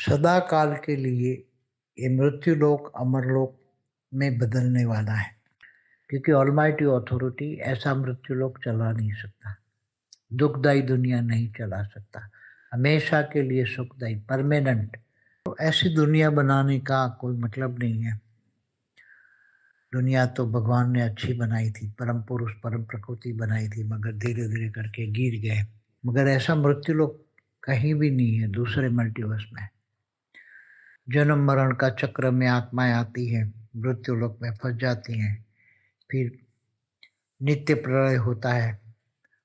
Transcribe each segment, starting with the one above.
सदा काल के लिए ये मृत्युलोक अमरलोक में बदलने वाला है, क्योंकि ऑलमाइटी अथॉरिटी ऐसा मृत्युलोक चला नहीं सकता, दुखदाई दुनिया नहीं चला सकता, हमेशा के लिए सुखदाई परमानेंट। तो ऐसी दुनिया बनाने का कोई मतलब नहीं है। दुनिया तो भगवान ने अच्छी बनाई थी, परम पुरुष परम प्रकृति बनाई थी, मगर धीरे धीरे करके गिर गए। मगर ऐसा मृत्युलोक कहीं भी नहीं है दूसरे मल्टीवर्स में। जन्म मरण का चक्र में आत्माएं आती हैं, मृत्युलोक में फंस जाती हैं, फिर नित्य प्रलय होता है।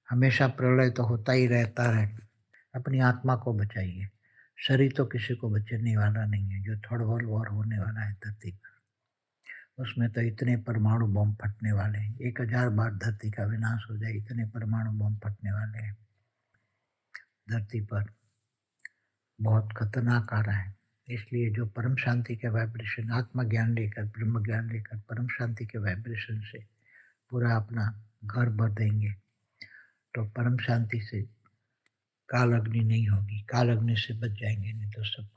हमेशा प्रलय तो होता ही रहता है। अपनी आत्मा को बचाइए, शरीर तो किसी को बचने वाला नहीं है। जो थर्ड वर्ल्ड वॉर होने वाला है धरती पर, उसमें तो इतने परमाणु बम फटने वाले हैं, 1000 बार धरती का विनाश हो जाए, इतने परमाणु बम फटने वाले हैं धरती पर। बहुत खतरनाक आ रहा है। इसलिए जो परम शांति के वाइब्रेशन, आत्मा ज्ञान लेकर, ब्रह्म ज्ञान लेकर, परम शांति के वाइब्रेशन से पूरा अपना घर भर देंगे, तो परम शांति से काल अग्नि नहीं होगी, काल अग्नि से बच जाएंगे, नहीं तो सब।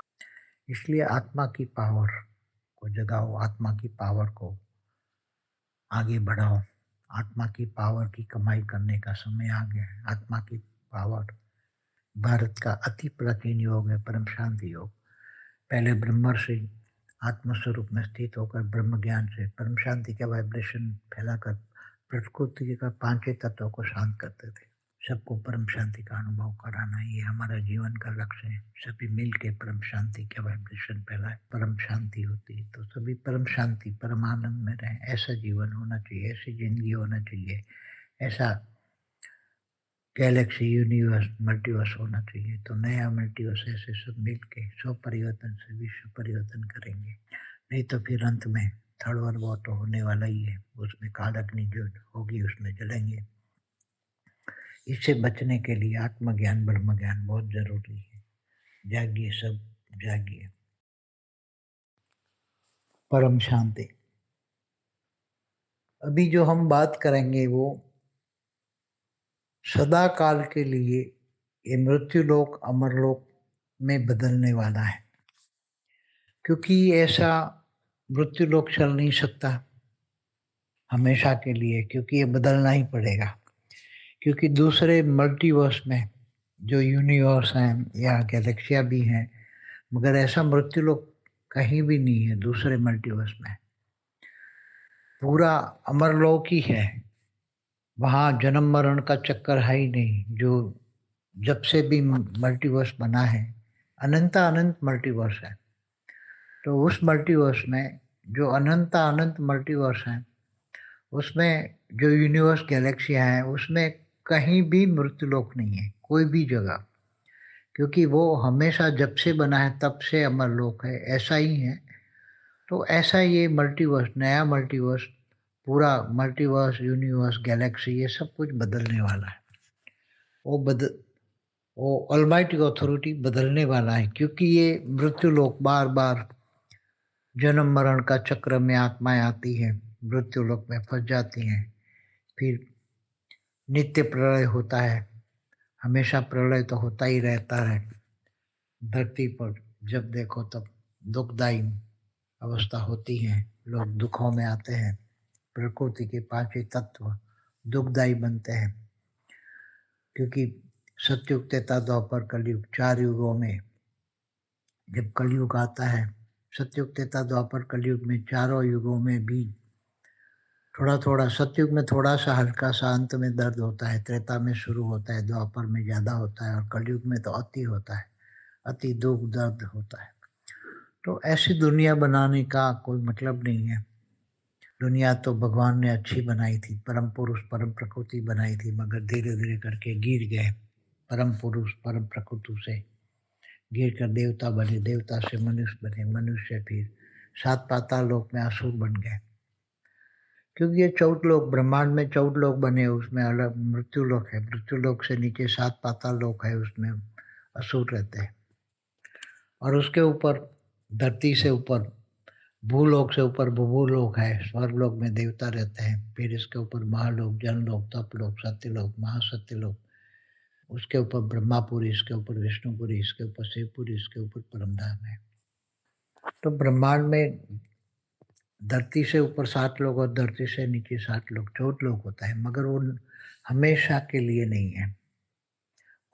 इसलिए आत्मा की पावर को जगाओ, आत्मा की पावर को आगे बढ़ाओ। आत्मा की पावर की कमाई करने का समय आ गया है। आत्मा की पावर भारत का अति प्राचीन योग है, परम शांति योग। पहले ब्रह्मर्षि आत्मस्वरूप में स्थित होकर ब्रह्म ज्ञान से परम शांति का वाइब्रेशन फैलाकर प्रकृति का पांचों तत्वों को शांत करते थे। सबको परम शांति का अनुभव कराना, ये हमारा जीवन का लक्ष्य है। सभी मिल के परम शांति का वाइब्रेशन फैलाए, परम शांति होती है तो सभी परम शांति परम आनंद में रहें। ऐसा जीवन होना चाहिए, ऐसी जिंदगी होना चाहिए, ऐसा गैलेक्सी यूनिवर्स मल्टीवर्स होना चाहिए। तो नया मल्टीवर्स ऐसे सब मिल के स्व परिवर्तन से विश्व परिवर्तन करेंगे। नहीं तो फिर अंत में थर्ड वर्ल्ड वॉर तो होने वाला ही है, उसमें काल अग्नि जो होगी उसमें जलेंगे। इससे बचने के लिए आत्मज्ञान ब्रह्म ज्ञान बहुत जरूरी है। जागिए सब, जागिए। परम शांति। अभी जो हम बात करेंगे वो सदा काल के लिए ये मृत्युलोक अमरलोक में बदलने वाला है, क्योंकि ऐसा मृत्युलोक चल नहीं सकता हमेशा के लिए, क्योंकि ये बदलना ही पड़ेगा। क्योंकि दूसरे मल्टीवर्स में जो यूनिवर्स हैं या गैलेक्सिया भी हैं, मगर ऐसा मृत्युलोक कहीं भी नहीं है दूसरे मल्टीवर्स में। पूरा अमरलोक ही है, वहाँ जन्म मरण का चक्कर है ही नहीं। जो जब से भी मल्टीवर्स बना है, अनंत अनंत मल्टीवर्स है। तो उस मल्टीवर्स में जो अनंत अनंत मल्टीवर्स हैं, उसमें जो यूनिवर्स गैलेक्सियाँ हैं, उसमें कहीं भी मृत्युलोक नहीं है, कोई भी जगह। क्योंकि वो हमेशा जब से बना है तब से अमरलोक है, ऐसा ही है। तो ऐसा ये मल्टीवर्स, नया मल्टीवर्स, पूरा मल्टीवर्स यूनिवर्स गैलेक्सी, ये सब कुछ बदलने वाला है। वो बदल वो ऑलमाइटी अथॉरिटी बदलने वाला है, क्योंकि ये मृत्युलोक बार बार जन्म मरण का चक्र में आत्माएं आती हैं, मृत्युलोक में फंस जाती हैं, फिर नित्य प्रलय होता है। हमेशा प्रलय तो होता ही रहता है धरती पर। जब देखो तब दुखदाई अवस्था होती है, लोग दुखों में आते हैं। प्रकृति के पांचों तत्व दुखदाई बनते हैं, क्योंकि सतयुग त्रेता द्वापर कलयुग, 4 युगों में जब कलयुग आता है, सतयुग त्रेता द्वापर कलयुग में चारों युगों में भी थोड़ा थोड़ा, सतयुग में थोड़ा सा हल्का सा अंत में दर्द होता है, त्रेता में शुरू होता है, द्वापर में ज्यादा होता है, और कलयुग में तो अति होता है, अति दुख दर्द होता है। तो ऐसी दुनिया बनाने का कोई मतलब नहीं है। दुनिया तो भगवान ने अच्छी बनाई थी, परम पुरुष परम प्रकृति बनाई थी, मगर धीरे धीरे करके गिर गए। परम पुरुष परम प्रकृति से गिर कर देवता बने, देवता से मनुष्य बने, मनुष्य फिर 7 पाताल लोक में असुर बन गए। क्योंकि ये 14 लोक, ब्रह्मांड में 14 लोक बने, उसमें अलग मृत्यु लोक है, मृत्यु लोक से नीचे 7 पाताल लोक है, उसमें असुर रहते हैं। और उसके ऊपर धरती से ऊपर, भूलोक से ऊपर भूलोक है, स्वर्गलोक में देवता रहते हैं। फिर इसके ऊपर महालोक, जनलोक, तपलोक, सत्यलोक, महासत्यलोक, उसके ऊपर ब्रह्मापुरी, इसके ऊपर विष्णुपुरी, इसके ऊपर शिवपुरी, इसके ऊपर परमधाम है। तो ब्रह्मांड में धरती से ऊपर 7 लोग और धरती से नीचे 7 लोग, 14 लोग होता है, मगर वो हमेशा के लिए नहीं है।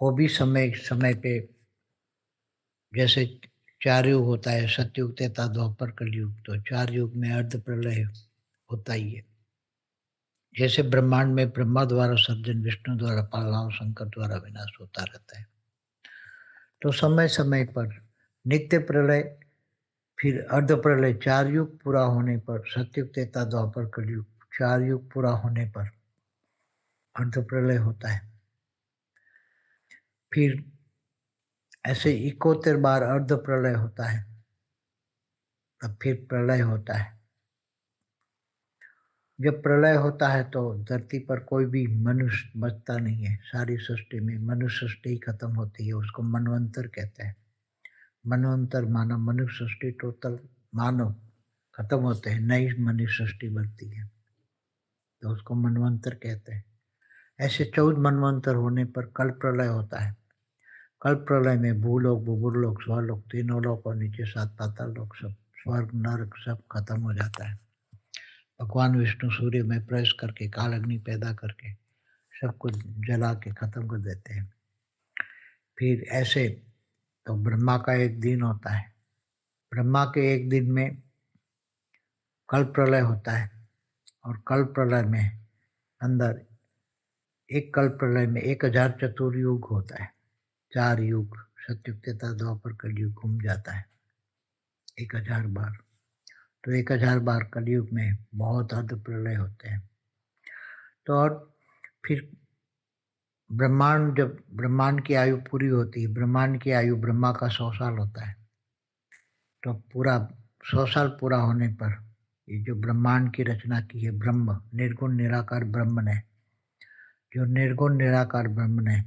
वो भी समय समय पे, जैसे 4 युग होता है, सतयुग, त्रेता, द्वापर, कलयुग, तो 4 युग में अर्ध प्रलय होता ही है। जैसे ब्रह्मांड में ब्रह्मा द्वारा सर्जन, विष्णु द्वारा पालना, शंकर द्वारा विनाश होता रहता है। तो समय समय पर नित्य प्रलय, फिर अर्ध प्रलय, 4 युग पूरा होने पर, सतयुग, त्रेता, द्वापर, कलयुग, 4 युग पूरा होने पर अर्ध प्रलय होता है। फिर ऐसे 71 बार अर्ध प्रलय होता है, तब फिर प्रलय होता है। जब प्रलय होता है तो धरती पर कोई भी मनुष्य बचता नहीं है। सारी सृष्टि में मनुष्य सृष्टि ही खत्म होती है, उसको मनवंतर कहते हैं। मनवंतर मानव, मनुष्य सृष्टि, टोटल मानव खत्म होते हैं, नई मनुष्य सृष्टि बनती है, तो उसको मनवंतर कहते हैं। ऐसे 14 मनवंतर होने पर कल प्रलय होता है। कल प्रलय में भूलोक, बुभुरलोक, स्वरलोक, तीनों लोक और नीचे 7 पाताल लोक, सब स्वर्ग नरक सब खत्म हो जाता है। भगवान विष्णु सूर्य में प्रवेश करके काल अग्नि पैदा करके सब कुछ जला के खत्म कर देते हैं। फिर ऐसे तो ब्रह्मा का एक दिन होता है। ब्रह्मा के एक दिन में कल प्रलय होता है, और कल प्रलय में अंदर एक कल प्रलय में 1000 चतुर्युग होता है। 4 युग, सतयुग, त्रेता, द्वापर, कलयुग घूम जाता है 1000 बार। तो 1000 बार कलयुग में बहुत अर्ध प्रलय होते हैं। तो और फिर ब्रह्मांड, जब ब्रह्मांड की आयु पूरी होती है, ब्रह्मांड की आयु ब्रह्मा का 100 साल होता है, तो पूरा 100 साल पूरा होने पर ये जो ब्रह्मांड की रचना की है ब्रह्म, निर्गुण निराकार ब्रह्म ने, जो निर्गुण निराकार ब्रह्म ने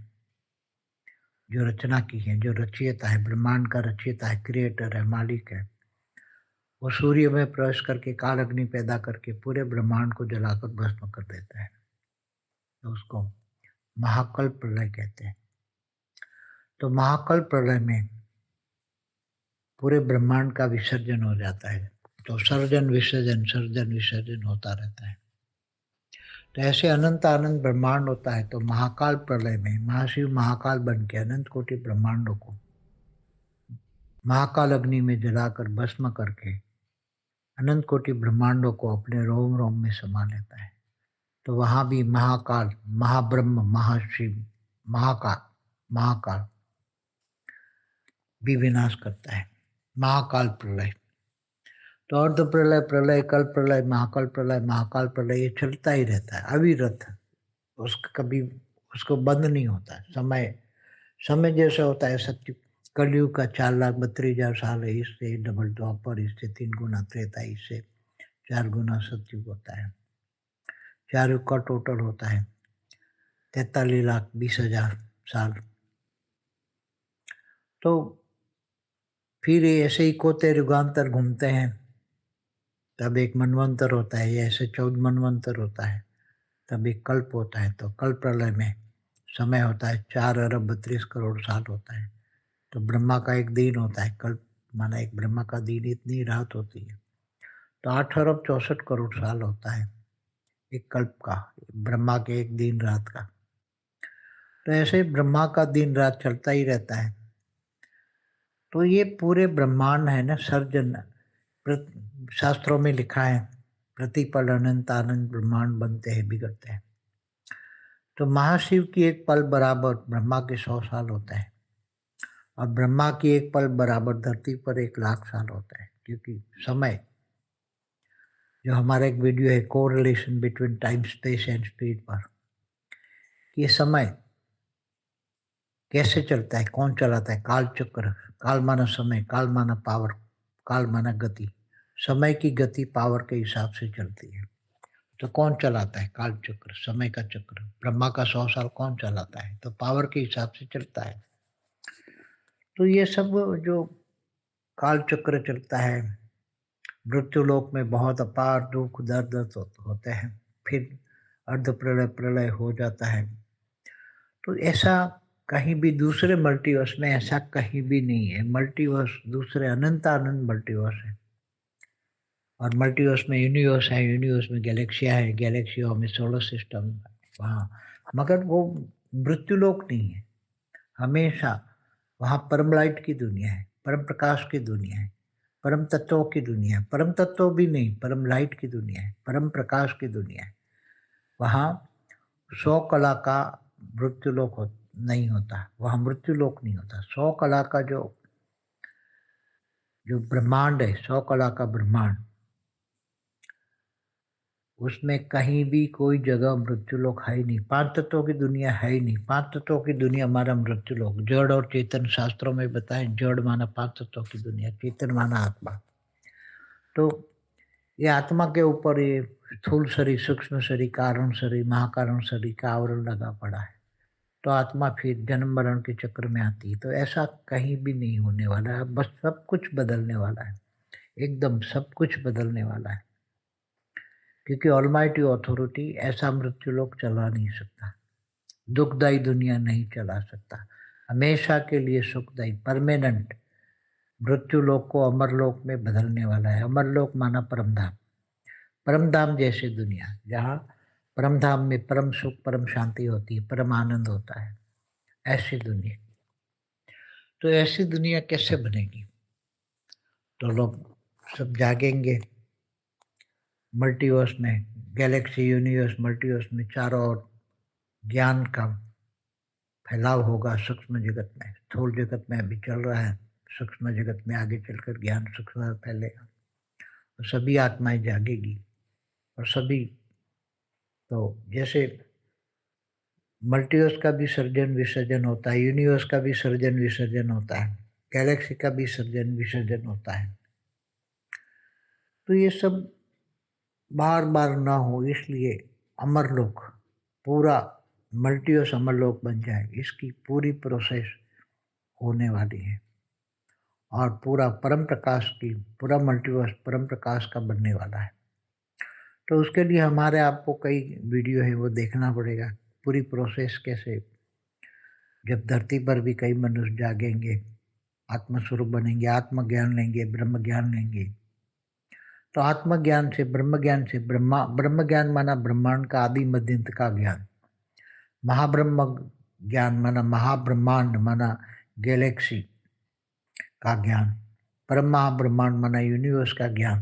जो रचना की है, जो रचयिता है, ब्रह्मांड का रचयिता है, क्रिएटर है, मालिक है, वो सूर्य में प्रवेश करके काल अग्नि पैदा करके पूरे ब्रह्मांड को जलाकर भस्म कर देता है। तो उसको महाकल्प प्रलय कहते हैं। तो महाकल्प प्रलय में पूरे ब्रह्मांड का विसर्जन हो जाता है। तो सर्जन विसर्जन, सर्जन विसर्जन होता रहता है। तो ऐसे अनंत आनंद ब्रह्मांड होता है। तो महाकाल प्रलय में महाशिव महाकाल बन के अनंत कोटि ब्रह्मांडों को महाकाल अग्नि में जलाकर भस्म करके अनंत कोटि ब्रह्मांडों को अपने रोम रोम में समा लेता है। तो वहां भी महाकाल, महाब्रह्म, महाशिव, महाकाल, महाकाल भी विनाश करता है। महाकाल प्रलय, तो अर्ध प्रलय, प्रलय, कल प्रलय, महाकाल प्रलय, महाकाल प्रलय, ये चलता ही रहता है अविरत। उसका कभी उसको बंद नहीं होता है। समय समय जैसे होता है सत्य, कलयुग का 4,32,000 साल है, इससे डबल द्वापर, इससे 3 गुना त्रेता, इससे 4 गुना सत्युग होता है। 4 युग का टोटल होता है 43,20,000 साल। तो फिर ये ऐसे ही कोते युगांतर घूमते हैं, तब एक मनवंतर होता है, ये ऐसे 14 मनवंतर होता है, तब एक कल्प होता है। तो कल्प प्रलय में समय होता है 4 अरब 32 करोड़ साल होता है। तो ब्रह्मा का एक दिन होता है, कल्प माना एक ब्रह्मा का दिन, इतनी रात होती है। तो 8 अरब 64 करोड़ साल होता है एक कल्प का, ब्रह्मा के एक दिन रात का। तो ऐसे ब्रह्मा का दिन रात चलता ही रहता है। तो ये पूरे ब्रह्मांड है ना, सर्जन, शास्त्रों में लिखा है, प्रतिपल अनंत आनंद ब्रह्मांड बनते हैं, बिगड़ते हैं। तो महाशिव की एक पल बराबर ब्रह्मा के 100 साल होता है, और ब्रह्मा की एक पल बराबर धरती पर 1,00,000 साल होता है। क्योंकि समय, जो हमारा एक वीडियो है correlation between time space and speed पर, ये समय कैसे चलता है, कौन चलाता है, काल चक्र। काल माना समय, काल माना पावर, काल माना गति। समय की गति पावर के हिसाब से चलती है। तो कौन चलाता है काल चक्र, समय का चक्र? ब्रह्मा का 100 साल कौन चलाता है? तो पावर के हिसाब से चलता है। तो ये सब जो काल चक्र चलता है, मृत्यु लोक में बहुत अपार दुख दर्द होते हैं। फिर अर्ध प्रलय, प्रलय हो जाता है। तो ऐसा कहीं भी दूसरे मल्टीवर्स में ऐसा कहीं भी नहीं है। मल्टीवर्स दूसरे अनंत अनंत मल्टीवर्स है, और मल्टीवर्स में यूनिवर्स है, यूनिवर्स में गैलेक्सिया है, गैलेक्सियों में सोलर सिस्टम वहाँ, मगर वो मृत्युलोक नहीं है। हमेशा वहाँ परम लाइट की दुनिया है, परम प्रकाश की दुनिया है, परम तत्वों की दुनिया है। परम तत्व भी नहीं, परम लाइट की दुनिया है, परम प्रकाश की दुनिया है। वहाँ 100 कला का मृत्युलोक नहीं होता, वहाँ मृत्युलोक नहीं होता। 100 कला का जो जो ब्रह्मांड है, 100 कला का ब्रह्मांड, उसमें कहीं भी कोई जगह मृत्युलोक है ही नहीं। 5 तत्वों की दुनिया है ही नहीं। 5 तत्वों की दुनिया हमारा मृत्युलोक। जड़ और चेतन शास्त्रों में बताएं, जड़ माना 5 तत्वों की दुनिया, चेतन माना आत्मा। तो ये आत्मा के ऊपर ये स्थूल शरीर, सूक्ष्म शरीर, कारण शरीर, महाकारण शरीर का आवरण लगा पड़ा है। तो आत्मा फिर जन्म मरण के चक्र में आती है। तो ऐसा कहीं भी नहीं होने वाला है। बस सब कुछ बदलने वाला है, एकदम सब कुछ बदलने वाला है, क्योंकि ऑलमाइटी अथॉरिटी ऐसा मृत्युलोक चला नहीं सकता, दुखदायी दुनिया नहीं चला सकता। हमेशा के लिए सुखदायी परमानेंट मृत्युलोक को अमरलोक में बदलने वाला है। अमरलोक माना परमधाम, परमधाम जैसी दुनिया, जहाँ परमधाम में परम सुख, परम शांति होती है, परम आनंद होता है, ऐसी दुनिया। तो ऐसी दुनिया कैसे बनेगी? तो लोग सब जागेंगे मल्टीवर्स में, गैलेक्सी, यूनिवर्स, मल्टीवर्स में चारों ओर ज्ञान का फैलाव होगा। सूक्ष्म जगत में, स्थूल जगत में अभी चल रहा है, सूक्ष्म जगत में आगे चलकर ज्ञान सूक्ष्म फैलेगा, तो सभी आत्माएं जागेगी। और सभी, तो जैसे मल्टीवर्स का भी सर्जन विसर्जन होता है, यूनिवर्स का भी सर्जन विसर्जन होता है, गैलेक्सी का भी सर्जन विसर्जन होता है। तो ये सब बार बार ना हो, इसलिए अमरलोक, पूरा मल्टीवर्स अमरलोक बन जाए, इसकी पूरी प्रोसेस होने वाली है। और पूरा परम प्रकाश की, पूरा मल्टीवर्स परम प्रकाश का बनने वाला है। तो उसके लिए हमारे आपको कई वीडियो है वो देखना पड़ेगा, पूरी प्रोसेस कैसे। जब धरती पर भी कई मनुष्य जागेंगे, आत्मस्वरूप बनेंगे, आत्मज्ञान लेंगे, ब्रह्म ज्ञान लेंगे। तो आत्मज्ञान से, ब्रह्म ज्ञान से, ब्रह्म ज्ञान माना ब्रह्मांड का आदि मध्य अंत का ज्ञान। महाब्रह्म ज्ञान माना महाब्रह्मांड, माना गैलेक्सी का ज्ञान। परम महाब्रह्मांड माना यूनिवर्स का ज्ञान,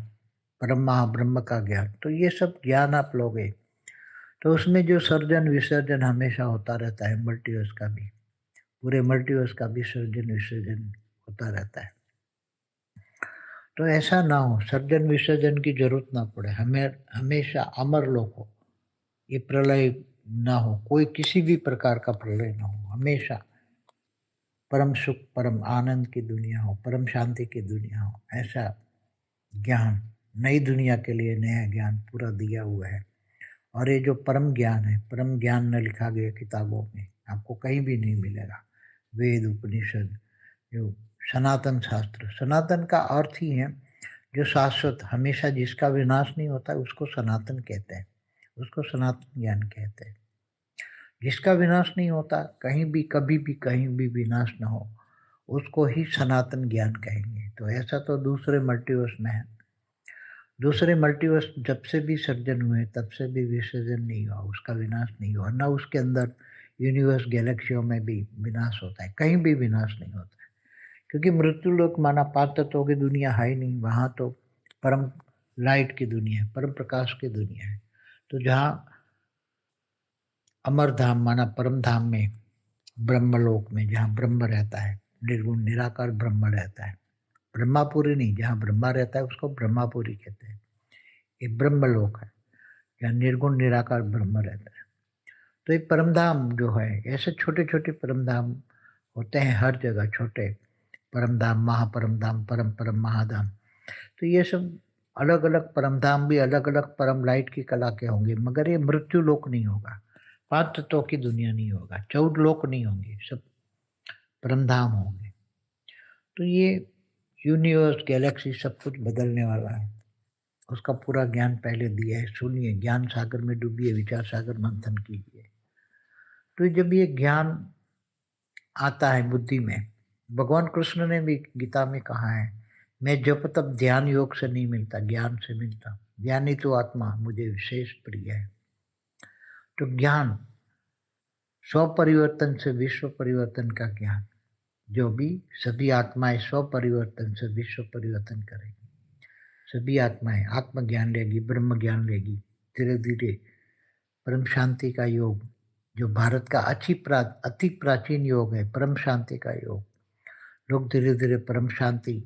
परम महाब्रह्म का ज्ञान। तो ये सब ज्ञान आप लोगे, तो उसमें जो सर्जन विसर्जन हमेशा होता रहता है, मल्टीवर्स का भी, पूरे मल्टीवर्स का भी सर्जन विसर्जन होता रहता है। तो ऐसा ना हो, सर्जन विसर्जन की जरूरत ना पड़े, हमें हमेशा अमर लोक हो, ये प्रलय ना हो, कोई किसी भी प्रकार का प्रलय ना हो, हमेशा परम सुख, परम आनंद की दुनिया हो, परम शांति की दुनिया हो। ऐसा ज्ञान, नई दुनिया के लिए नया ज्ञान पूरा दिया हुआ है। और ये जो परम ज्ञान है, परम ज्ञान न लिखा गया किताबों में, आपको कहीं भी नहीं मिलेगा। वेद, उपनिषद, जो सनातन शास्त्र, सनातन का अर्थ ही है जो शाश्वत, हमेशा जिसका विनाश नहीं होता उसको सनातन कहते हैं, उसको सनातन ज्ञान कहते हैं। जिसका विनाश नहीं होता, कहीं भी कभी भी कहीं भी विनाश ना हो, उसको ही सनातन ज्ञान कहेंगे। तो ऐसा तो दूसरे मल्टीवर्स में है। दूसरे मल्टीवर्स जब से भी सर्जन हुए तब से भी विसर्जन नहीं हुआ, उसका विनाश नहीं हुआ, ना उसके अंदर यूनिवर्स गैलेक्सियों में भी विनाश होता है, कहीं भी विनाश नहीं होता है। क्योंकि मृत्यु लोक माना 5 तत्वों की दुनिया है ही नहीं, वहाँ तो परम लाइट की दुनिया है, परम प्रकाश की दुनिया है। तो जहाँ अमर धाम माना परम धाम में, ब्रह्मलोक में जहाँ ब्रह्म रहता है, निर्गुण निराकार ब्रह्म रहता है, ब्रह्मापुरी नहीं, जहाँ ब्रह्मा रहता है उसको ब्रह्मापुरी कहते हैं। ये ब्रह्मलोक है जहाँ निर्गुण निराकार ब्रह्म रहता है। तो ये परमधाम जो है, ऐसे छोटे छोटे परमधाम होते हैं हर जगह, छोटे परमधाम, महापरमधाम, परम परम महाधाम। तो ये सब अलग अलग परमधाम भी अलग अलग परम लाइट की कला के होंगे, मगर ये मृत्यु लोक नहीं होगा, 5 तत्वों की दुनिया नहीं होगा, 14 लोक नहीं होंगे, सब परमधाम होंगे। तो ये यूनिवर्स, गैलेक्सी सब कुछ बदलने वाला है, उसका पूरा ज्ञान पहले दिया है। सुनिए, ज्ञान सागर में डूबिए, विचार सागर मंथन कीजिए। तो जब ये ज्ञान आता है बुद्धि में। भगवान कृष्ण ने भी गीता में कहा है, मैं जप तप ध्यान योग से नहीं मिलता, ज्ञान से मिलता। ज्ञानी तो आत्मा मुझे विशेष प्रिय है। तो ज्ञान, स्व परिवर्तन से विश्व परिवर्तन का ज्ञान, जो भी सभी आत्माएं स्व परिवर्तन से विश्व परिवर्तन करेगी। सभी आत्माएं आत्मज्ञान लेगी, ब्रह्म ज्ञान लेगी, धीरे धीरे परम शांति का योग, जो भारत का अति प्राचीन योग है, परम शांति का योग, लोग धीरे धीरे परम शांति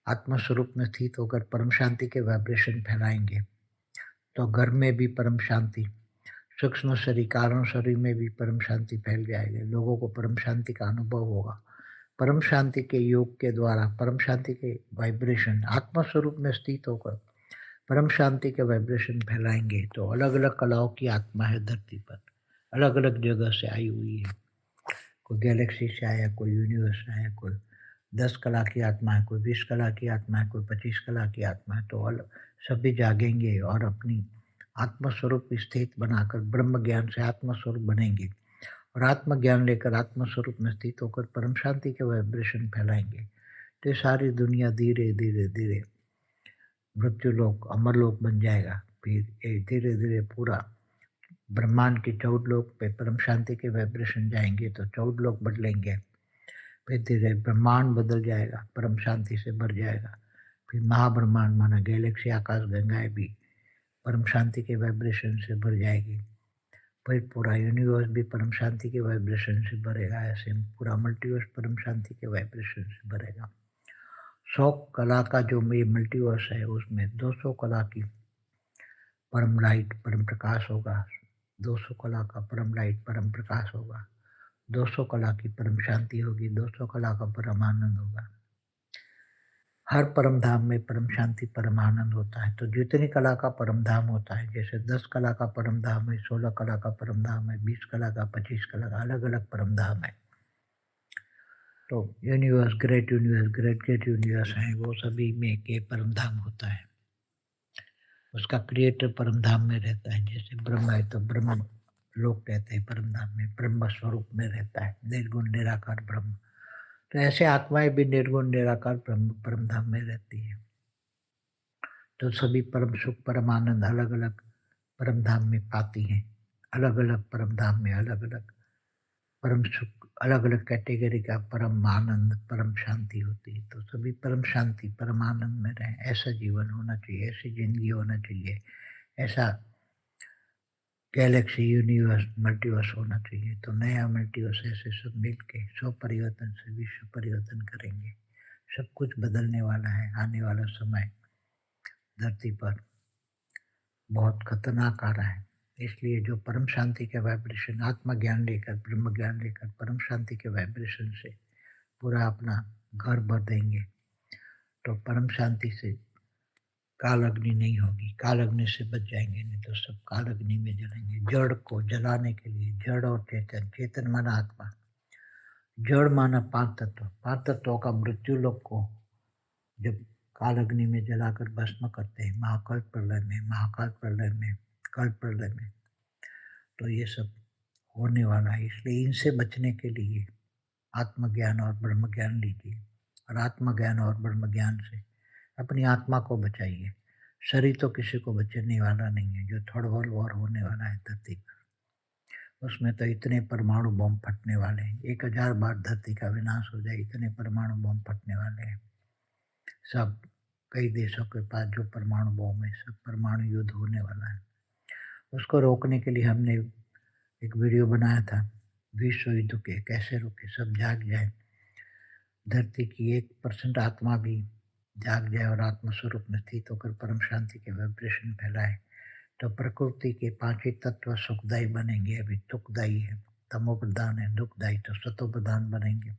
आत्म स्वरूप में स्थित होकर परम शांति के वाइब्रेशन फैलाएंगे। तो घर में भी परम शांति, सूक्ष्म शरीर कारण शरीर में भी परम शांति फैल जाएगी। लोगों को परम शांति का अनुभव होगा। परम शांति के योग के द्वारा परम शांति के वाइब्रेशन आत्म स्वरूप में स्थित होकर परम शांति के वाइब्रेशन फैलाएंगे। तो अलग अलग कलाओं की आत्मा है धरती पर, अलग अलग जगह से आई हुई है। कोई गैलेक्सी से आया, कोई यूनिवर्स से आया, कोई 10 कला की आत्मा है, कोई 20 कला की आत्मा है, कोई 25 कला की आत्मा है। तो सभी जागेंगे और अपनी आत्मस्वरूप स्थित बनाकर ब्रह्म ज्ञान से आत्मस्वरूप बनेंगे और आत्मज्ञान लेकर आत्मस्वरूप में स्थित होकर परम शांति के वाइब्रेशन फैलाएंगे। तो सारी दुनिया धीरे धीरे धीरे मृत्युलोक अमरलोक बन जाएगा। फिर धीरे धीरे पूरा ब्रह्मांड के 14 लोक पे परम शांति के वाइब्रेशन जाएंगे तो 14 लोक बदलेंगे। फिर धीरे ब्रह्मांड बदल जाएगा, परम शांति से भर जाएगा। फिर महाब्रह्मांड माना गैलेक्सी आकाश गंगाएं भी परम शांति के वाइब्रेशन से भर जाएगी। फिर पूरा यूनिवर्स भी परम शांति के वाइब्रेशन से भरेगा। ऐसे पूरा मल्टीवर्स परम शांति के वाइब्रेशन से भरेगा। 100 कला का जो ये मल्टीवर्स है उसमें 200 कला की परम लाइट परम प्रकाश होगा। 200 कला का परम लाइट परम प्रकाश होगा। 200 कला की परम शांति होगी। 200 कला का परम आनंद होगा। हर परम धाम में परम शांति परम आनंद होता है। तो जितनी कला का परम धाम होता है, जैसे 10 कला का परम धाम है, 16 कला का परम धाम है, 20 कला का, 25 कला का, अलग अलग परम धाम है। तो यूनिवर्स ग्रेट यूनिवर्स है, वो सभी में के परम धाम होता है। उसका क्रिएटर परम धाम में रहता है। जैसे ब्रह्म है तो ब्रह्म लोग कहते हैं परम धाम में, ब्रह्म स्वरूप में रहता है, निर्गुण निराकार ब्रह्म। तो ऐसे आत्माएं भी निर्गुण निराकार ब्रह्म परम धाम में रहती है। तो सभी परम सुख परम आनंद अलग अलग परम धाम में पाती हैं। अलग अलग परम धाम में अलग अलग परम सुख, अलग अलग कैटेगरी का परम आनंद परम शांति होती है। तो सभी परम शांति परम आनंद में रहें, ऐसा जीवन होना चाहिए, ऐसी जिंदगी होना चाहिए, ऐसा गैलेक्सी यूनिवर्स मल्टीवर्स होना चाहिए। तो नया मल्टीवर्स ऐसे सब मिल के स्व परिवर्तन से विश्व परिवर्तन करेंगे। सब कुछ बदलने वाला है। आने वाला समय धरती पर बहुत खतरनाक आ रहा है। इसलिए जो परम शांति के वाइब्रेशन आत्मा ज्ञान लेकर ब्रह्म ज्ञान लेकर परम शांति के वाइब्रेशन से पूरा अपना घर भर देंगे तो परम शांति से काल अग्नि नहीं होगी। काल अग्नि से बच जाएंगे, नहीं तो सब काल अग्नि में जलेंगे। जड़ को जलाने के लिए, जड़ और चेतन, चेतन माना आत्मा, जड़ माना 5 तत्व, 5 तत्वों का मृत्यु लोक को जब काल अग्नि में जलाकर भस्म करते हैं, महाकाल प्रलय में, महाकाल प्रलय में, काल प्रलय में, तो ये सब होने वाला है। इसलिए इनसे बचने के लिए आत्मज्ञान और ब्रह्म ज्ञान लीजिए और आत्मज्ञान और ब्रह्म ज्ञान से अपनी आत्मा को बचाइए। शरीर तो किसी को बचने वाला नहीं है। जो थर्ड वर्ल्ड वॉर होने वाला है धरती पर, उसमें तो इतने परमाणु बम फटने वाले हैं, 1000 बार धरती का विनाश हो जाए, इतने परमाणु बम फटने वाले हैं। सब कई देशों के पास जो परमाणु बम है, सब परमाणु युद्ध होने वाला है। उसको रोकने के लिए हमने एक वीडियो बनाया था, विश्व युद्ध के कैसे रोके, सब जाग जाए, धरती की 1% आत्मा भी जाग जाए और आत्म स्वरूप में स्थित होकर परम शांति के वाइब्रेशन फैलाए, तो प्रकृति के 5 ही तत्व सुखदायी बनेंगे। अभी दुखदायी है, तमो प्रधान है, दुखदायी, तो सतो प्रधान बनेंगे।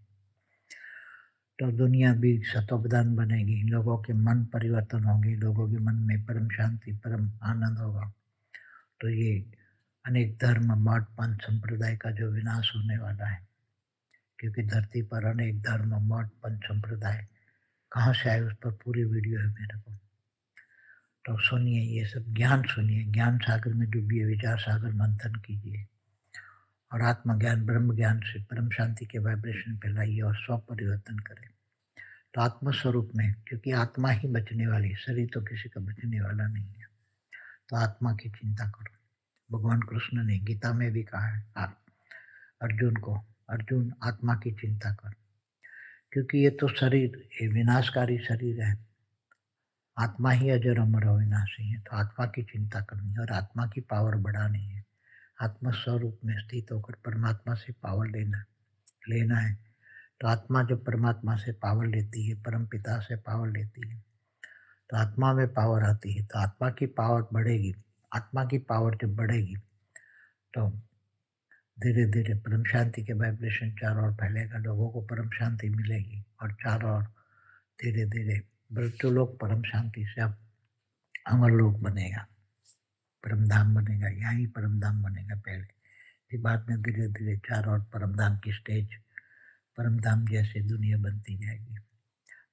तो दुनिया भी सतो प्रधान बनेगी। लोगों के मन परिवर्तन होंगे, लोगों के मन में परम शांति परम आनंद होगा। तो ये अनेक धर्म मठ पंथ संप्रदाय का जो विनाश होने वाला है, क्योंकि धरती पर अनेक धर्म मठ पंथ संप्रदाय कहाँ से आए, उस पर पूरी वीडियो है मेरे को। तो सुनिए, ये सब ज्ञान सुनिए, ज्ञान सागर में डूबिए, विचार सागर मंथन कीजिए और आत्मज्ञान ब्रह्म ज्ञान से परम शांति के वाइब्रेशन फैलाइए और स्व परिवर्तन करें। तो आत्म स्वरूप में, क्योंकि आत्मा ही बचने वाली, शरीर तो किसी का बचने वाला नहीं है, तो आत्मा की चिंता करो। भगवान कृष्ण ने गीता में भी कहा है अर्जुन को, अर्जुन आत्मा की चिंता कर, क्योंकि ये तो शरीर, ये विनाशकारी शरीर है, आत्मा ही अजर अमर अविनाशी है, तो आत्मा की चिंता करनी है और आत्मा की पावर बढ़ानी है। आत्मा स्वरूप में स्थित होकर परमात्मा से पावर लेना है। तो आत्मा जब परमात्मा से पावर लेती है, परम पिता से पावर लेती है, तो आत्मा में पावर आती है, तो आत्मा की पावर बढ़ेगी। आत्मा की पावर जब बढ़ेगी तो धीरे धीरे परम शांति के वाइब्रेशन चारों ओर फैलेगा, लोगों को परम शांति मिलेगी और चारों ओर धीरे धीरे मृत्यु लोग परम शांति से अब अमर लोक बनेगा, परम धाम बनेगा। यहाँ ही परम धाम बनेगा पहले, फिर बाद में धीरे धीरे चारों ओर परम धाम की स्टेज, परम धाम जैसे दुनिया बनती जाएगी।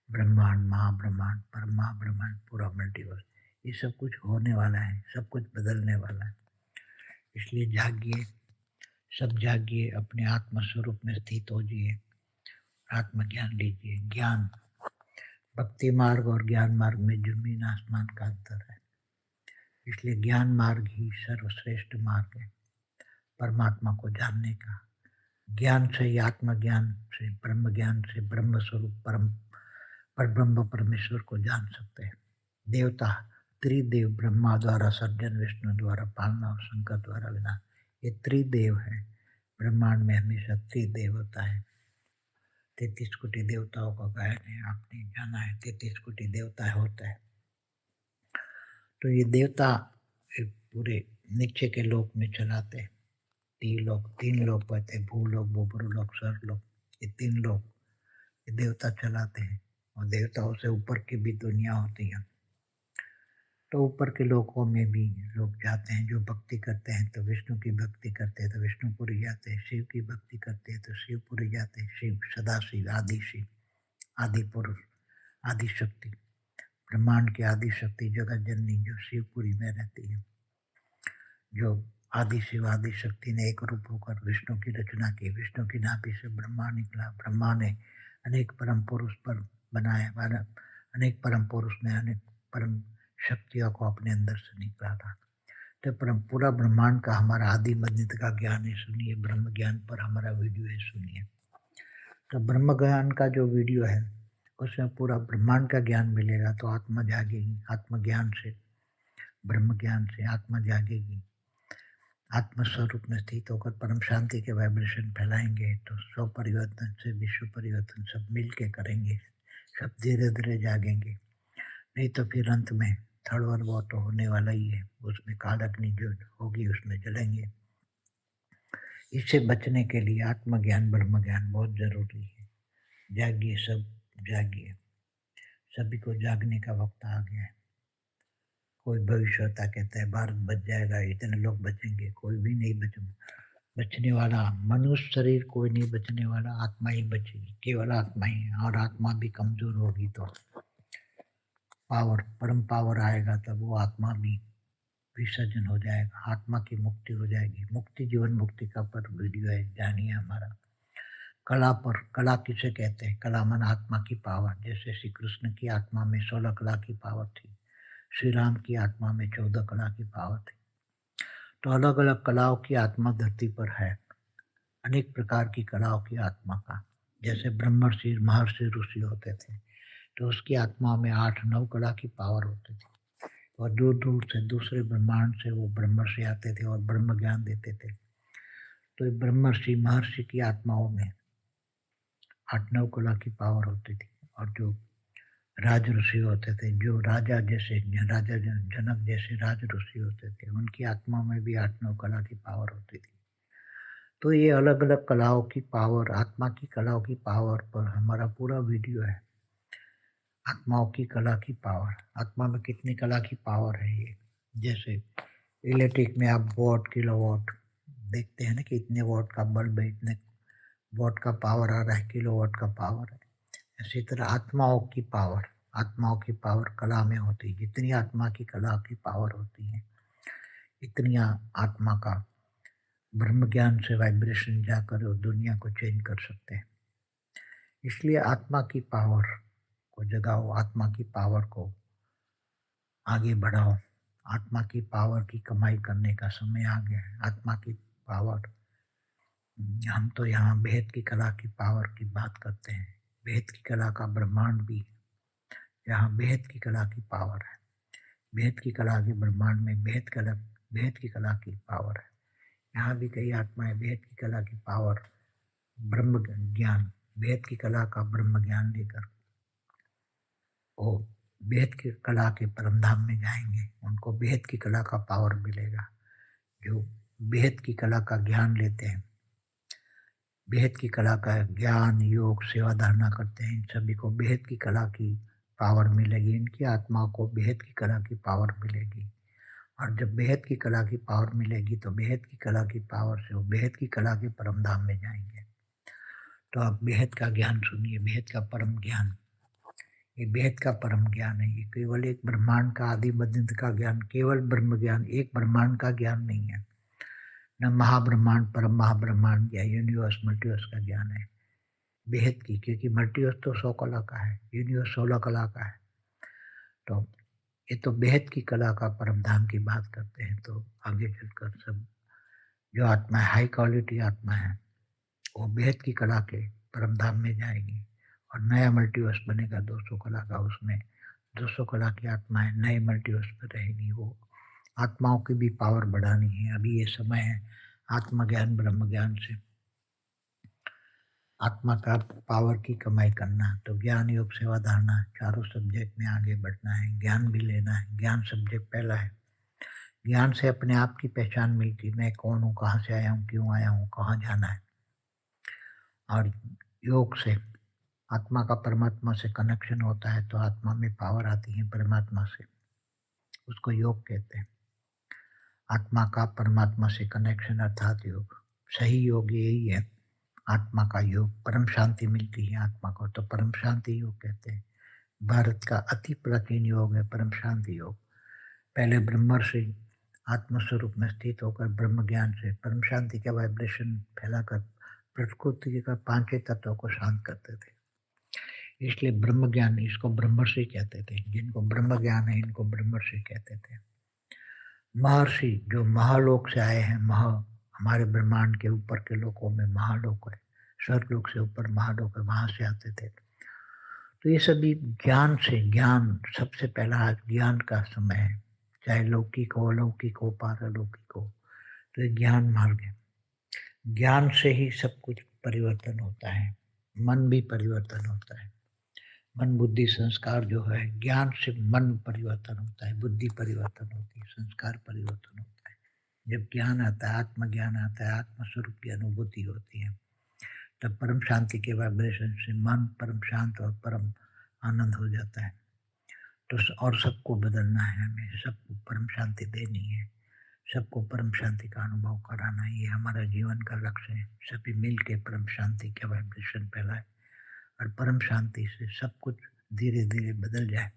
ब्रह्मांड, महाब्रह्मांड, परम महाब्रह्मांड, पूरा मल्टीवर्स, ये सब कुछ होने वाला है, सब कुछ बदलने वाला है। इसलिए जागिए, सब जागिए, अपने आत्म स्वरूप में स्थित हो जाइए, आत्मज्ञान लीजिए। ज्ञान, भक्ति मार्ग और ज्ञान मार्ग में जमीन आसमान का अंतर है, इसलिए ज्ञान मार्ग ही सर्वश्रेष्ठ मार्ग है परमात्मा को जानने का। ज्ञान से ही, आत्मज्ञान से, ब्रह्म ज्ञान से ब्रह्म स्वरूप पर ब्रह्म परमेश्वर को जान सकते हैं। देवता, त्रिदेव, ब्रह्मा द्वारा सर्जन, विष्णु द्वारा पालना और शंकर द्वारा विनाश, ये त्रिदेव है। ब्रह्मांड में हमेशा त्रिदेव होता है। 33 कोटि देवताओं का गायन है, आपने जाना है 33 कोटि देवता होता है। तो ये देवता पूरे नीचे के लोक में चलाते हैं। तीन लोग कहते हैं, भूलोक, भूपरलोक, स्वर्गलोक, ये तीन लोग ये देवता चलाते हैं। और देवताओं से ऊपर की भी दुनिया होती है, तो ऊपर के लोकों में भी लोग जाते हैं। जो भक्ति करते हैं तो विष्णु की भक्ति करते हैं तो विष्णुपुरी जाते हैं, शिव की भक्ति करते हैं तो शिवपुरी जाते हैं। शिव सदाशिव, आदि शिव, आदि पुरुष, आदि शक्ति, ब्रह्मांड की आदि शक्ति, जगत जननी जो शिवपुरी में रहती है, जो आदि शिव आदि शक्ति ने एक रूप होकर विष्णु की रचना की। विष्णु की नाभि से ब्रह्मा निकला, ब्रह्मा ने अनेक परम पुरुष पर बनाया, अनेक परम पुरुष ने अनेक परम शक्तियों को अपने अंदर से निकला था। तो पूरा ब्रह्मांड का हमारा आदि मध्य का ज्ञान है, सुनिए। ब्रह्म ज्ञान पर हमारा वीडियो है, सुनिए। तो ब्रह्म ज्ञान का जो वीडियो है उसमें पूरा ब्रह्मांड का ज्ञान मिलेगा, तो आत्मा जागेगी। आत्मज्ञान से, ब्रह्म ज्ञान से आत्मा जागेगी। आत्म स्वरूप में स्थित होकर परम शांति के वाइब्रेशन फैलाएंगे, तो स्व परिवर्तन से विश्व परिवर्तन सब मिल के करेंगे, सब धीरे धीरे जागेंगे। नहीं तो फिर अंत में थर्ड वर्ल्ड वॉर तो होने वाला ही है, उसमें काल अग्नि जो होगी उसमें जलेंगे। इससे बचने के लिए आत्मज्ञान ब्रह्म ज्ञान बहुत जरूरी है। जागिए, सब जागिए, सभी को जागने का वक्त आ गया है। कोई भविष्यता कहता है भारत बच जाएगा, इतने लोग बचेंगे, कोई भी नहीं बचने वाला। मनुष्य शरीर कोई नहीं बचने वाला, आत्मा ही बचेगी, केवल आत्मा ही। और आत्मा भी कमजोर होगी तो पावर, परम पावर आएगा, तब वो आत्मा भी विसर्जन हो जाएगा, आत्मा की मुक्ति हो जाएगी। मुक्ति, जीवन मुक्ति का पर वीडियो है, जानिए हमारा। कला पर, कला किसे कहते हैं? कला मन आत्मा की पावर। जैसे श्री कृष्ण की आत्मा में 16 कला की पावर थी, श्री राम की आत्मा में 14 कला की पावर थी। तो अलग अलग कलाओं की आत्मा धरती पर है, अनेक प्रकार की कलाओं की आत्मा का। जैसे ब्रह्मर्षि, महर्षि, ऋषि होते थे, तो उसकी आत्मा में 8-9 कला की पावर होती थी। और दूर दूर से, दूसरे ब्रह्मांड से वो ब्रह्मर्षि आते थे और ब्रह्म ज्ञान देते थे। तो ब्रह्मर्षि, महर्षि की आत्माओं में 8-9 कला की पावर होती थी। और जो राज ऋषि होते थे, जो राजा जैसे, राजा जनक जैसे राज ऋषि होते थे, उनकी आत्मा में भी 8-9 कला की पावर होती थी। तो ये अलग अलग कलाओं की पावर, आत्मा की कलाओं की पावर पर हमारा पूरा वीडियो है। आत्माओं की कला की पावर, आत्मा में कितनी कला की पावर है ये। जैसे इलेक्ट्रिक में आप वॉट, किलो वॉट देखते हैं ना कि इतने वॉट का बल्ब है, इतने वॉट का पावर आ रहा है, किलो वॉट का पावर है। इसी तरह आत्माओं की पावर, आत्माओं की पावर कला में होती है। जितनी आत्मा की कला की पावर होती है, इतनी आत्मा का ब्रह्म ज्ञान से वाइब्रेशन जाकर वो दुनिया को चेंज कर सकते हैं। इसलिए आत्मा की पावर को जगाओ, आत्मा की पावर को आगे बढ़ाओ। आत्मा की पावर की कमाई करने का समय आ गया है। आत्मा की पावर, हम तो यहाँ भेद की कला की पावर की बात करते हैं। भेद की कला का ब्रह्मांड भी, यहाँ भेद की कला की पावर है। भेद की कला के ब्रह्मांड में भेद की कला की पावर है। यहाँ भी कई आत्माएं भेद की कला की पावर, ब्रह्म ज्ञान, भेद की कला का ब्रह्म ज्ञान लेकर वो भेद की कला के परमधाम में जाएंगे। उनको भेद की कला का पावर मिलेगा। जो भेद की कला का ज्ञान लेते हैं, भेद की कला का ज्ञान, योग, सेवा धारणा करते हैं, इन सभी को भेद की कला की पावर मिलेगी। इनकी आत्मा को भेद की कला की पावर मिलेगी। और जब बेहद की कला की पावर मिलेगी तो बेहद की कला की पावर से वो बेहद की कला के परम धाम में जाएंगे। तो आप बेहद का ज्ञान सुनिए, बेहद का परम ज्ञान। ये बेहद का परम ज्ञान है। ये केवल एक ब्रह्मांड का आदि मध्य का ज्ञान, केवल ब्रह्म ज्ञान, एक ब्रह्मांड का ज्ञान नहीं है, न महाब्रह्मांड, परम महाब्रह्मांड या यूनिवर्स मल्टीवर्स का ज्ञान है। बेहद की, क्योंकि मल्टीवर्स तो 100 कला का है, यूनिवर्स 16 कला का है। तो ये तो बेहद की कला का परम धाम की बात करते हैं। तो आगे चलकर सब जो आत्मा है, हाई क्वालिटी आत्मा है, वो बेहद की कला के परम धाम में जाएगी। और नया मल्टीवर्स बनेगा 200 कला का। उसमें 200 कला की आत्माएं नए मल्टीवर्स पर रहेगी। वो आत्माओं की भी पावर बढ़ानी है। अभी ये समय है आत्मज्ञान ब्रह्म ज्ञान से आत्मा का पावर की कमाई करना। तो ज्ञान, योग, सेवा, धारणा, चारों सब्जेक्ट में आगे बढ़ना है। ज्ञान भी लेना है। ज्ञान सब्जेक्ट पहला है। ज्ञान से अपने आप की पहचान मिलती, मैं कौन हूँ, कहाँ से आया हूँ, क्यों आया हूँ, कहाँ जाना है। और योग से आत्मा का परमात्मा से कनेक्शन होता है, तो आत्मा में पावर आती है परमात्मा से, उसको योग कहते हैं। आत्मा का परमात्मा से कनेक्शन अर्थात योग। सही योग यही है, आत्मा का योग। परम शांति मिलती है आत्मा को, तो परम शांति योग कहते हैं। भारत का अति प्राचीन योग है परम शांति योग। पहले ब्रह्मर्षि आत्मस्वरूप में स्थित होकर ब्रह्म ज्ञान से परम शांति का वाइब्रेशन फैलाकर प्रकृति का पांचों तत्वों को शांत करते थे। इसलिए ब्रह्म ज्ञान, इसको ब्रह्मर्षि कहते थे। जिनको ब्रह्म ज्ञान है इनको ब्रह्मर्षि कहते थे। महर्षि जो महालोक से आए हैं, हमारे ब्रह्मांड के ऊपर के लोकों में महालोक है, स्वर्गलोक से ऊपर महालोक है, वहां से आते थे। तो ये सभी ज्ञान से, ज्ञान सबसे पहला आज ज्ञान का समय है, चाहे लौकिक हो, अलौकिक हो, पारलौकिक हो। तो ये ज्ञान मार्ग है। ज्ञान से ही सब कुछ परिवर्तन होता है। मन भी परिवर्तन होता है। मन बुद्धि संस्कार जो है, ज्ञान से मन परिवर्तन होता है, बुद्धि परिवर्तन होती है, संस्कार परिवर्तन होता है। जब ज्ञान आता है, आत्मज्ञान आता है, आत्म स्वरूप की अनुभूति होती है, तब परम शांति के वाइब्रेशन से मन परम शांत और परम आनंद हो जाता है। तो और सबको बदलना है, हमें सबको परम शांति देनी है, सबको परम शांति का अनुभव कराना है। ये हमारा जीवन का लक्ष्य है। सभी मिल के परम शांति का वाइब्रेशन फैलाए और परम शांति से सब कुछ धीरे धीरे बदल जाए।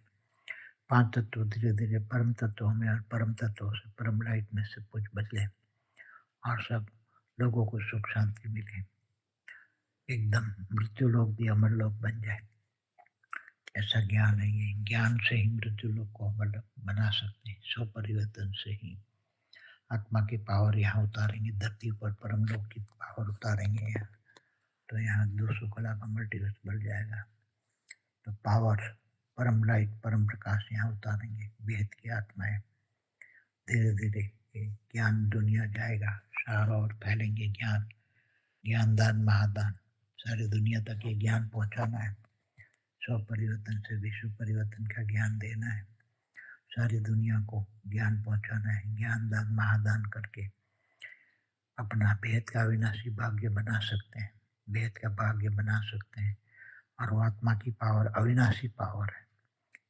पांच तत्व धीरे धीरे परम तत्वों में और परम तत्वों से परम लाइट में सब कुछ बदले और सब लोगों को सुख शांति मिले। एकदम मृत्यु लोक भी अमर लोक बन जाए, ऐसा ज्ञान है। ये ज्ञान से ही मृत्यु लोक को अमर बना सकते हैं। स्व परिवर्तन से ही आत्मा की पावर यहाँ उतारेंगे, धरती पर परम लोक की पावर उतारेंगे यहाँ, तो यहाँ 200 कला का मल्टीवर्स बढ़ जाएगा। तो पावर, परम लाइट, परम प्रकाश यहाँ उतारेंगे। बेहद की आत्माएं धीरे धीरे ज्ञान दुनिया जाएगा, सारा और फैलेंगे ज्ञान, ज्ञान दान महादान, सारी दुनिया तक ये ज्ञान पहुंचाना है। स्व परिवर्तन से विश्व परिवर्तन का ज्ञान देना है, सारी दुनिया को ज्ञान पहुंचाना है। ज्ञान दान महादान करके अपना भेद का अविनाशी भाग्य बना सकते हैं, भेद का भाग्य बना सकते हैं। और वो आत्मा की पावर अविनाशी पावर है।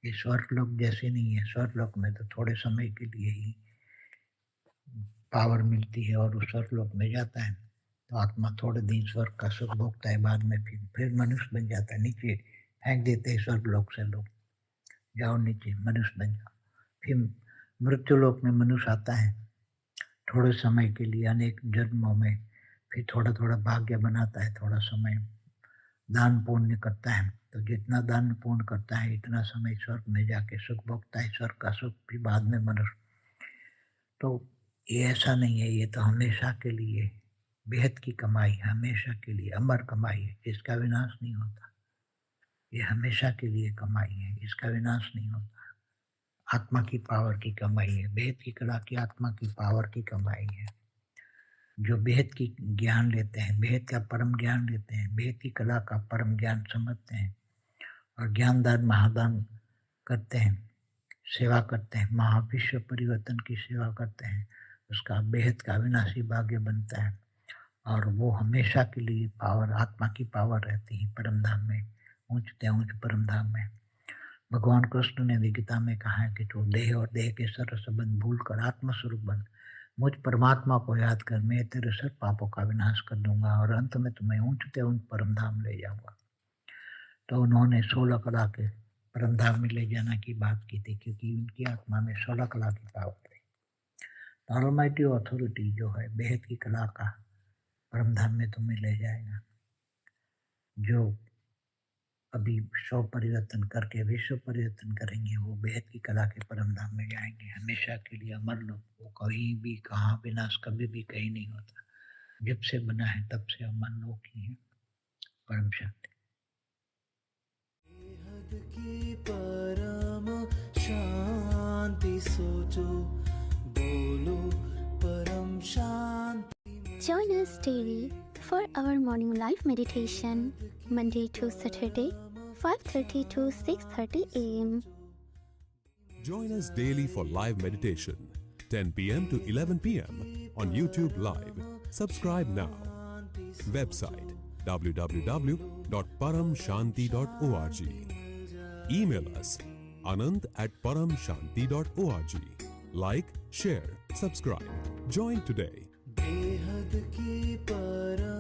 ये स्वर्गलोक जैसे नहीं है। स्वर्गलोक में तो थोड़े समय के लिए ही पावर मिलती है और उस स्वर्गलोक में जाता है तो आत्मा थोड़े दिन स्वर्ग का सुख भोगता है, बाद में फिर मनुष्य बन जाता है। नीचे फेंक देते हैं स्वर्गलोक से लोग, जाओ नीचे मनुष्य बन जाओ। फिर मृत्यु लोक में मनुष्य आता है थोड़े समय के लिए अनेक जन्मों में, फिर थोड़ा थोड़ा भाग्य बनाता है, थोड़ा समय दान पुण्य करता है, तो जितना दान पुण्य करता है इतना समय स्वर्ग में जाके सुख भोगता है, स्वर्ग का सुख भी बाद में मनुष्य। तो ये ऐसा नहीं है, ये तो हमेशा के लिए बेहद की कमाई, हमेशा के लिए अमर कमाई है जिसका विनाश नहीं होता। ये हमेशा के लिए कमाई है, इसका विनाश नहीं होता। आत्मा की पावर की कमाई है, बेहद की कला की आत्मा की पावर की कमाई है। जो बेहद की ज्ञान लेते हैं, बेहद का परम ज्ञान लेते हैं, बेहद की कला का परम ज्ञान समझते हैं और ज्ञानदान महादान करते हैं, सेवा करते हैं, महाविश्व परिवर्तन की सेवा करते हैं, उसका बेहद का अविनाशी भाग्य बनता है और वो हमेशा के लिए पावर, आत्मा की पावर रहती है परम धाम में, ऊंचते ऊंच परम धाम में। भगवान कृष्ण ने भी गीता में कहा है कि तू देह और देह के सर्व संबंध भूल कर आत्मस्वरूप बन, मुझ परमात्मा को याद कर, मैं तेरे सब पापों का विनाश कर दूंगा और अंत में तुम्हें ऊंचते ऊंच परम धाम ले जाऊंगा। तो उन्होंने 16 कला के परम धाम में ले जाने की बात की थी, क्योंकि उनकी आत्मा में 16 कला की पावर थी। ऑलमाइटी अथॉरिटी जो है बेहद की कला का परम धाम में तुम्हें ले जाएगा। जो अभी 100 परिवर्तन करके विश्व परिवर्तन करेंगे वो बेहद की कला के परम धाम में जाएंगे, हमेशा के लिए अमर लोग। वो कहीं भी, कहाँ विनाश कभी भी कहीं नहीं होता। जब से बना है तब से अमर लोग ही है। परम शांति। बेहद की परम शांति सोचो, बोलो परम शांति। Join us daily for our morning live meditation, Monday to Saturday, 5:30 to 6:30 a.m. Join us daily for live meditation, 10 p.m. to 11 p.m. on YouTube Live. Subscribe now. Website www.paramshanti.org. Email us anant@paramshanti.org. Like, share, subscribe. Join today. बेहद की परम